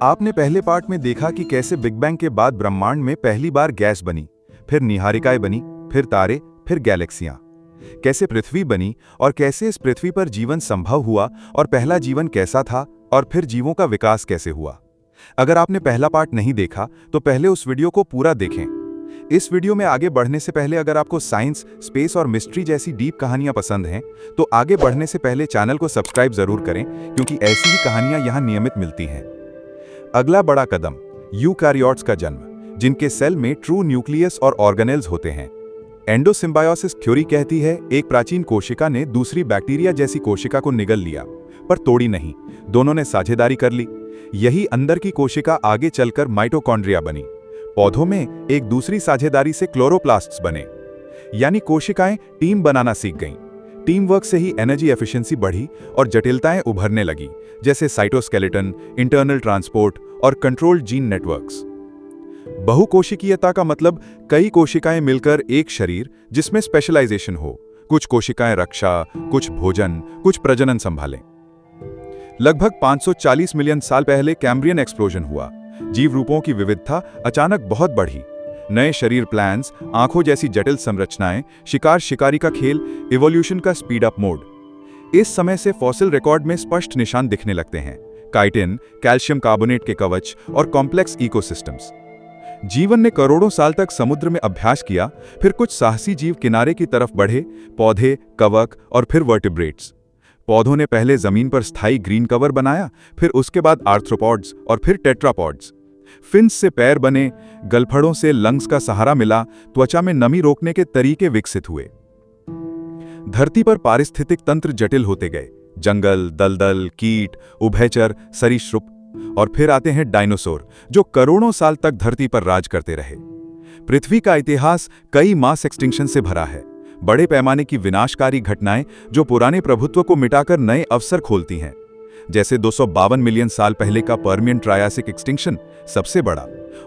आपने पहले पार्ट में देखा कि कैसे बिग बैंग के बाद ब्रह्मांड में पहली बार गैस बनी, फिर निहारिकाएं बनी, फिर तारे, फिर गैलेक्सियां। कैसे पृथ्वी बनी और कैसे इस पृथ्वी पर जीवन संभव हुआ और पहला जीवन कैसा था और फिर जीवों का विकास कैसे हुआ। अगर आपने पहला पार्ट नहीं देखा तो पहले उस वीडियो को पूरा देखें। इस वीडियो में आगे बढ़ने से पहले अगर आपको साइंस, स्पेस और मिस्ट्री जैसी डीप कहानियां पसंद हैं तो आगे बढ़ने से पहले चैनल को सब्सक्राइब जरूर करें, क्योंकि ऐसी ही कहानियां यहां नियमित मिलती हैं। अगला बड़ा कदम, यूकैरियोट्स का जन्म, जिनके सेल में ट्रू न्यूक्लियस और ऑर्गेनेल्स होते हैं। एंडोसिम्बायोसिस थ्योरी कहती है एक प्राचीन कोशिका ने दूसरी बैक्टीरिया जैसी कोशिका को निगल लिया, पर तोड़ी नहीं, दोनों ने साझेदारी कर ली। यही अंदर की कोशिका आगे चलकर माइटोकॉन्ड्रिया बनी। पौधों में एक दूसरी साझेदारी से क्लोरोप्लास्ट्स बने, यानी कोशिकाएं टीम बनाना सीख गईं। टीम वर्क से ही एनर्जी एफिशिएंसी बढ़ी और जटिलताएं उभरने लगी, जैसे साइटोस्केलेटन, इंटरनल ट्रांसपोर्ट और कंट्रोल्ड जीन नेटवर्क्स। बहुकोशिकीयता का मतलब कई कोशिकाएं मिलकर एक शरीर जिसमें स्पेशलाइजेशन हो। कुछ कोशिकाएं रक्षा, कुछ भोजन, कुछ प्रजनन संभालें। लगभग 540 मिलियन साल पहले कैम्ब्रियन एक्सप्लोजन हुआ। जीव रूपों की विविधता अचानक बहुत बढ़ी। नए शरीर प्लान्स, आंखों जैसी जटिल संरचनाएं, शिकार शिकारी का खेल, इवोल्यूशन का स्पीड अप मोड। इस समय से फॉसिल रिकॉर्ड में स्पष्ट निशान दिखने लगते हैं: काइटिन, कैल्शियम कार्बोनेट के कवच और कॉम्प्लेक्स इकोसिस्टम्स। जीवन ने करोड़ों साल तक समुद्र में अभ्यास किया, फिर कुछ साहसी जीव किनारे की तरफ बढ़े: पौधे, कवक और फिर वर्टिब्रेट्स। पौधों ने पहले जमीन पर स्थायी ग्रीन कवर बनाया, फिर उसके बाद आर्थ्रोपॉड्स और फिर टेट्रापॉड्स। फिन्स से पैर बने, गलफड़ों से लंग्स का सहारा मिला, त्वचा में नमी रोकने के तरीके विकसित हुए। धरती पर पारिस्थितिक तंत्र जटिल होते गए: जंगल, दलदल, कीट, उभयचर, सरीसृप। और फिर आते हैं डायनासोर, जो करोड़ों साल तक धरती पर राज करते रहे। पृथ्वी का इतिहास कई मास एक्सटिंक्शन से भरा है, बड़े पैमाने की विनाशकारी घटनाएं जो पुराने प्रभुत्व को मिटाकर नए अवसर खोलती हैं। जैसे 252 मिलियन साल पहले का पर्मियन ट्रायासिक एक्सटिंक्शन सबसे बड़ा,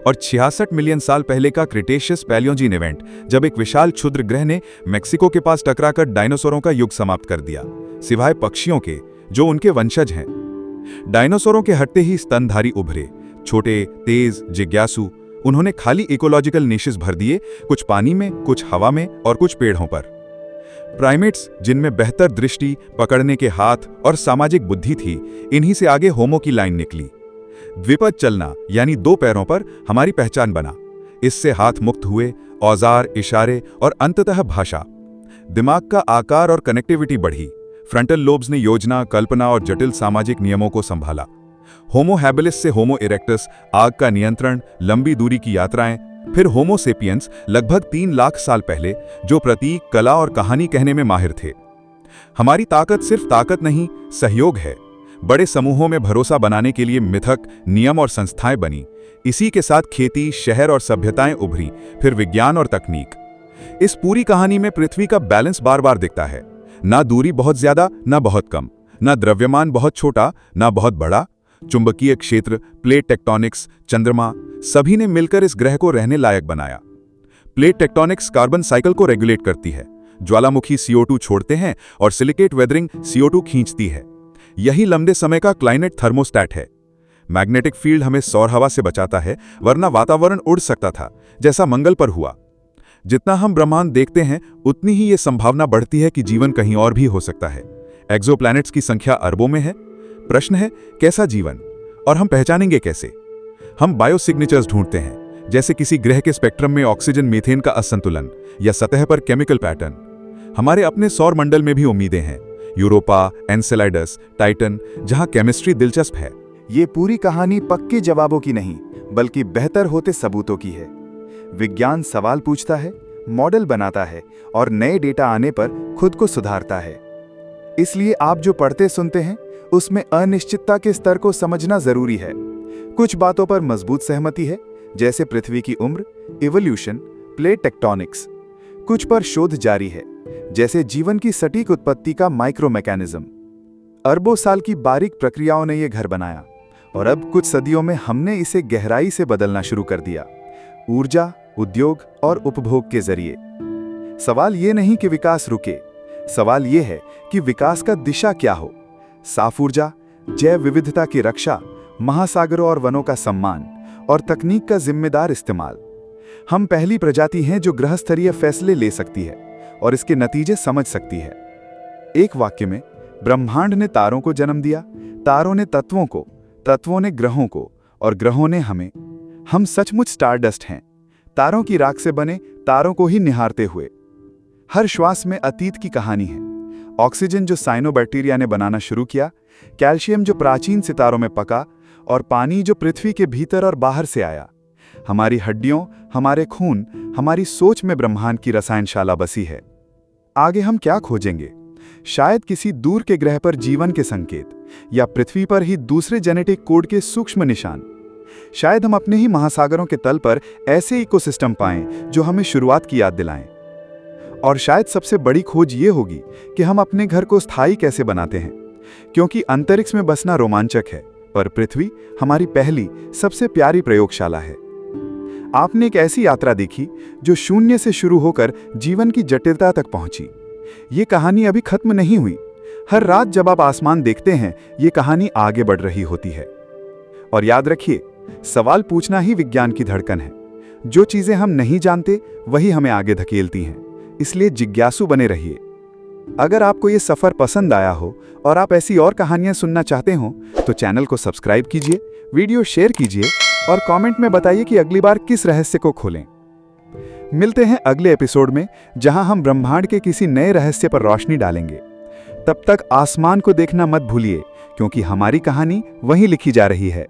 और 66 मिलियन साल पहले का क्रिटेशियस पैलियोजीन इवेंट, जब एक विशाल क्षुद्र ग्रह ने मेक्सिको के पास टकराकर डायनासोरों का युग समाप्त कर दिया, सिवाय पक्षियों के जो उनके वंशज हैं। डायनासोरों के हटते ही स्तनधारी उभरे, छोटे, तेज, जिज्ञासु। उन्होंने खाली इकोलॉजिकल निशेस भर दिए, कुछ पानी में, कुछ हवा में और कुछ पेड़ों पर। प्राइमेट्स, जिनमें बेहतर दृष्टि, पकड़ने के हाथ और सामाजिक बुद्धि थी, इन्हीं से आगे होमो की लाइन निकली। द्विपद चलना, यानी दो पैरों पर, हमारी पहचान बना। इससे हाथ मुक्त हुए, औजार, इशारे और अंततः भाषा। दिमाग का आकार और कनेक्टिविटी बढ़ी। फ्रंटल लोब्स ने योजना, कल्पना और जटिल सामाजिक नियमों को संभाला। होमो हैबिलिस से होमो इरेक्टस, आग का नियंत्रण, लंबी दूरी की यात्राएं। फिर होमो सेपियंस, लगभग 3 लाख साल पहले, जो प्रतीक, कला और कहानी कहने में माहिर थे। हमारी ताकत सिर्फ ताकत नहीं, सहयोग है। बड़े समूहों में भरोसा बनाने के लिए मिथक, नियम और संस्थाएं बनी। इसी के साथ खेती, शहर और सभ्यताएं उभरी, फिर विज्ञान और तकनीक। इस पूरी कहानी में पृथ्वी का बैलेंस बार बार दिखता है। ना दूरी बहुत ज्यादा, ना बहुत कम, ना द्रव्यमान बहुत छोटा, ना बहुत बड़ा। चुंबकीय क्षेत्र, प्लेट टेक्टोनिक्स, चंद्रमा, सभी ने मिलकर इस ग्रह को रहने लायक बनाया। प्लेट टेक्टोनिक्स कार्बन साइकिल को रेगुलेट करती है। ज्वालामुखी CO2 छोड़ते हैं और सिलिकेट वेदरिंग CO2 खींचती है। यही लंबे समय का क्लाइमेट थर्मोस्टैट है। मैग्नेटिक फील्ड हमें सौर हवा से बचाता है, वरना वातावरण उड़ सकता था, जैसा मंगल पर हुआ। जितना हम ब्रह्मांड देखते हैं, उतनी ही ये संभावना बढ़ती है कि जीवन कहीं और भी हो सकता है। एक्सोप्लैनेट्स की संख्या अरबों में है। प्रश्न है, कैसा जीवन, और हम पहचानेंगे कैसे? हम बायोसिग्नेचर्स ढूंढते हैं, जैसे किसी ग्रह के स्पेक्ट्रम में ऑक्सीजन मीथेन का असंतुलन या सतह पर केमिकल पैटर्न। हमारे अपने सौर मंडल में भी उम्मीदें हैं: यूरोपा, एनसेलाइडस, टाइटन, जहां केमिस्ट्री दिलचस्प है। ये पूरी कहानी पक्के जवाबों की नहीं, बल्कि बेहतर होते सबूतों की है। विज्ञान सवाल पूछता है, मॉडल बनाता है और नए डेटा आने पर खुद को सुधारता है। इसलिए आप जो पढ़ते सुनते हैं, उसमें अनिश्चितता के स्तर को समझना जरूरी है। कुछ बातों पर मजबूत सहमति है, जैसे पृथ्वी की उम्र, इवोल्यूशन, प्लेट टेक्टोनिक्स। कुछ पर शोध जारी है, जैसे जीवन की सटीक उत्पत्ति का माइक्रो मैकेनिज्म। अरबों साल की बारीक प्रक्रियाओं ने यह घर बनाया, और अब कुछ सदियों में हमने इसे गहराई से बदलना शुरू कर दिया, ऊर्जा, उद्योग और उपभोग के जरिए। सवाल यह नहीं कि विकास रुके, सवाल यह है कि विकास का दिशा क्या हो। साफ ऊर्जा, जैव विविधता की रक्षा महासागरों और वनों का सम्मान और तकनीक का जिम्मेदार इस्तेमाल। हम पहली प्रजाति हैं जो ग्रह स्तरीय फैसले ले सकती है और इसके नतीजे समझ सकती है। एक वाक्य में, ब्रह्मांड ने तारों को जन्म दिया, तारों ने तत्वों को, तत्वों ने ग्रहों को और ग्रहों ने हमें। हम सचमुच स्टारडस्ट हैं, तारों की राख से बने, तारों को ही निहारते हुए। हर श्वास में अतीत की कहानी है। ऑक्सीजन जो साइनोबैक्टीरिया ने बनाना शुरू किया, कैल्शियम जो प्राचीन सितारों में पका और पानी जो पृथ्वी के भीतर और बाहर से आया। हमारी हड्डियों, हमारे खून, हमारी सोच में ब्रह्मांड की रसायनशाला बसी है। आगे हम क्या खोजेंगे? शायद किसी दूर के ग्रह पर जीवन के संकेत, या पृथ्वी पर ही दूसरे जेनेटिक कोड के सूक्ष्म निशान। शायद हम अपने ही महासागरों के तल पर ऐसे इकोसिस्टम पाएं जो हमें शुरुआत की याद दिलाएं। और शायद सबसे बड़ी खोज ये होगी कि हम अपने घर को स्थायी कैसे बनाते हैं, क्योंकि अंतरिक्ष में बसना रोमांचक है, पर पृथ्वी हमारी पहली, सबसे प्यारी प्रयोगशाला है। आपने एक ऐसी यात्रा देखी जो शून्य से शुरू होकर जीवन की जटिलता तक पहुंची। ये कहानी अभी खत्म नहीं हुई। हर रात जब आप आसमान देखते हैं, ये कहानी आगे बढ़ रही होती है। और याद रखिए, सवाल पूछना ही विज्ञान की धड़कन है। जो चीजें हम नहीं जानते, वही हमें आगे धकेलती हैं। इसलिए जिज्ञासु बने रहिए। अगर आपको ये सफर पसंद आया हो और आप ऐसी और कहानियां सुनना चाहते हो, तो चैनल को सब्सक्राइब कीजिए, वीडियो शेयर कीजिए और कमेंट में बताइए कि अगली बार किस रहस्य को खोलें। मिलते हैं अगले एपिसोड में, जहां हम ब्रह्मांड के किसी नए रहस्य पर रोशनी डालेंगे। तब तक आसमान को देखना मत भूलिए, क्योंकि हमारी कहानी वहीं लिखी जा रही है।